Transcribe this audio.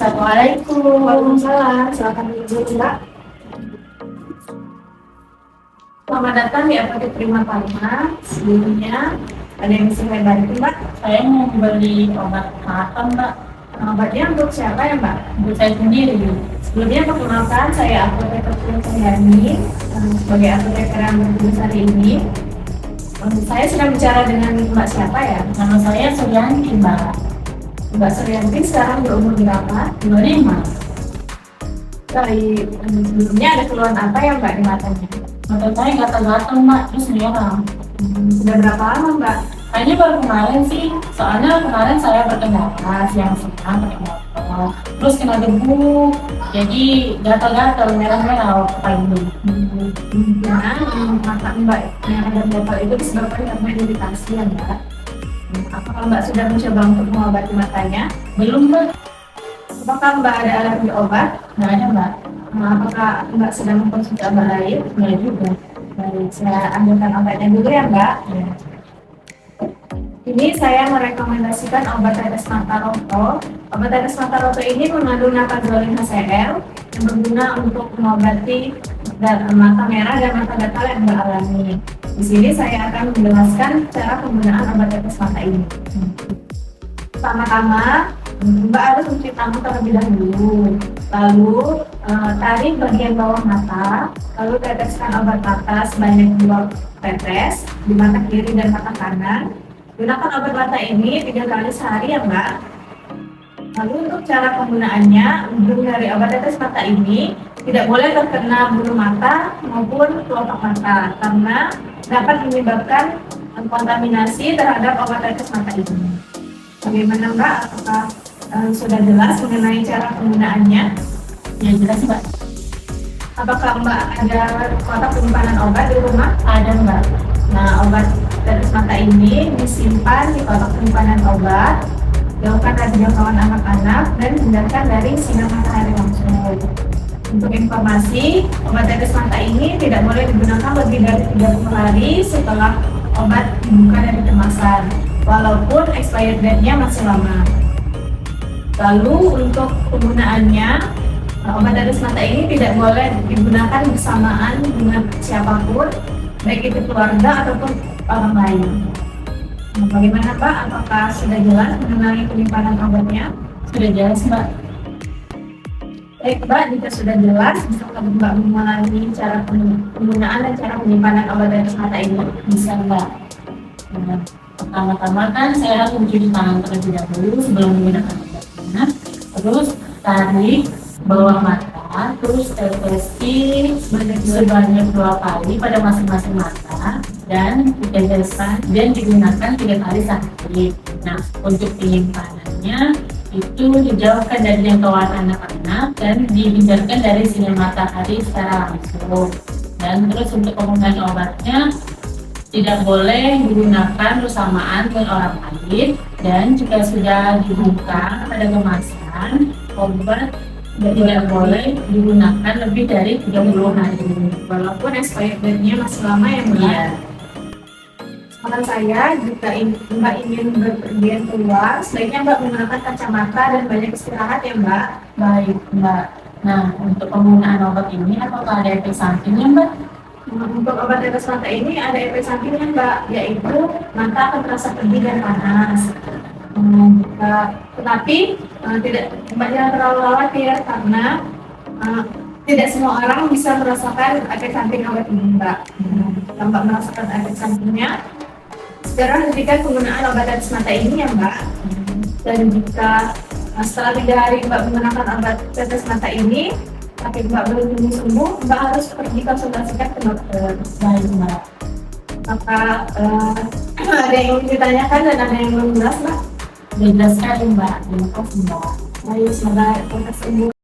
Assalamualaikum. Waalaikumsalam, silakan duduk Mbak. Selamat datang di Apotek Prima Pharma. Sebelumnya, ada yang bisa saya bantu Mbak? Saya mau beli obat mata, Mbak. Obatnya untuk siapa ya Mbak? Untuk saya sendiri. Sebelumnya perkenalkan, saya Apoteker Suryani, sebagai apoteker yang bertugas hari ini. Saya sedang bicara dengan Mbak siapa ya? Nama saya Suryanti, Mbak. Mbak Suryanti sekarang berumur berapa? 25. Dari sebelumnya ada keluhan apa ya Mbak di matanya? Mata saya gatal-gatal, Mbak. Terus merah. Sudah berapa lama Mbak? Kayaknya baru kemarin sih. Soalnya kemarin saya berkendara siang-siang pakai motor. Terus kena debu. Jadi gatal-gatal, merah-merah kepala ini. Nah, mata Mbak yang ada gatal itu disebabkan karena iritasi ya Mbak. Apakah Mbak sudah mencoba untuk mengobati matanya? Belum, Mbak. Apakah Mbak ada alergi obat? Nggak ada, Mbak. Apakah Mbak sedang mengkonsumsi obat lain? Nggak juga. Baik, saya ambilkan obatnya dulu ya Mbak. Ya. Ini saya merekomendasikan obat tetes mata roto. Obat tetes mata roto ini mengandung natazoline HCl yang berguna untuk mengobati mata merah dan mata gatal yang Mbak alami. Di sini saya akan menjelaskan cara penggunaan obat tetes mata ini. Pertama-tama, Mbak harus mencuci tangan terlebih dahulu. Lalu tarik bagian bawah mata, lalu teteskan obat mata sebanyak 2 tetes di mata kiri dan mata kanan. Gunakan obat mata ini 3 kali sehari ya Mbak. Lalu untuk cara penggunaannya, ujung dari obat tetes mata ini tidak boleh terkena bulu mata maupun kelopak mata karena dapat menyebabkan kontaminasi terhadap obat tetes mata ini. Bagaimana Mbak? Apakah sudah jelas mengenai cara penggunaannya? Ya, jelas, Mbak. Apakah Mbak ada kotak penyimpanan obat di rumah? Ada, Mbak. Nah, obat tetes mata ini disimpan di kotak penyimpanan obat, jauhkan dari jangkauan anak-anak, dan hindarkan dari sinar matahari langsung. Untuk informasi, obat tetes mata ini tidak boleh digunakan lebih dari 30 hari setelah obat dibuka dari kemasan, walaupun expired date-nya masih lama. Lalu untuk penggunaannya, obat tetes mata ini tidak boleh digunakan bersamaan dengan siapapun, baik itu keluarga ataupun orang lain. Nah, bagaimana Pak? Apakah sudah jelas mengenai penyimpanan obatnya? Sudah jelas, Mbak. Baik Mbak, jika sudah jelas, bisa Mbak mengulangi cara penggunaan dan cara penyimpanan obat tetes mata ini? Bisa, Mbak. Nah, pertama-tama kan saya harus mencuci tangan terlebih dahulu sebelum menggunakan obatnya. Terus tarik bawah mata, terus tetesin sebanyak 2 kali pada masing-masing mata dan ditetesan dan digunakan 3 kali sehari. Nah, untuk penyimpanannya itu dijauhkan dari jangkauan anak-anak dan dihindarkan dari sinar matahari secara langsung. Dan terus untuk penggunaan obatnya tidak boleh digunakan bersamaan dengan orang lain, dan jika sudah dibuka pada kemasan, obat tidak boleh digunakan lebih dari 30 hari. Walaupun expired date-nya masih lama ya Mbak? Iya. Saran saya, jika Mbak ingin berpergian keluar, sebaiknya Mbak menggunakan kacamata dan banyak istirahat ya Mbak. Baik, Mbak. Nah, untuk penggunaan obat ini apakah ada efek sampingnya, Mbak? Untuk obat tetes mata ini ada efek sampingnya Mbak, yaitu mata akan terasa pedih dan panas. Tetapi tidak Mbak jangan terlalu khawatir karena tidak semua orang bisa merasakan efek samping obat ini Mbak. Jika Mbak merasakan efek sampingnya, segera hentikan penggunaan obat tetes mata ini ya Mbak. Dan jika setelah 3 hari Mbak menggunakan obat tetes mata ini, tapi Mbak belum sembuh, Mbak harus pergi konsultasikan ke dokter. Baik, Mbak. Maka ada yang ingin ditanyakan dan ada yang belum jelas Mbak? Sudah jelas sekali, Mbak. Terima kasih, Mbak. Baik, semoga kita sembuh.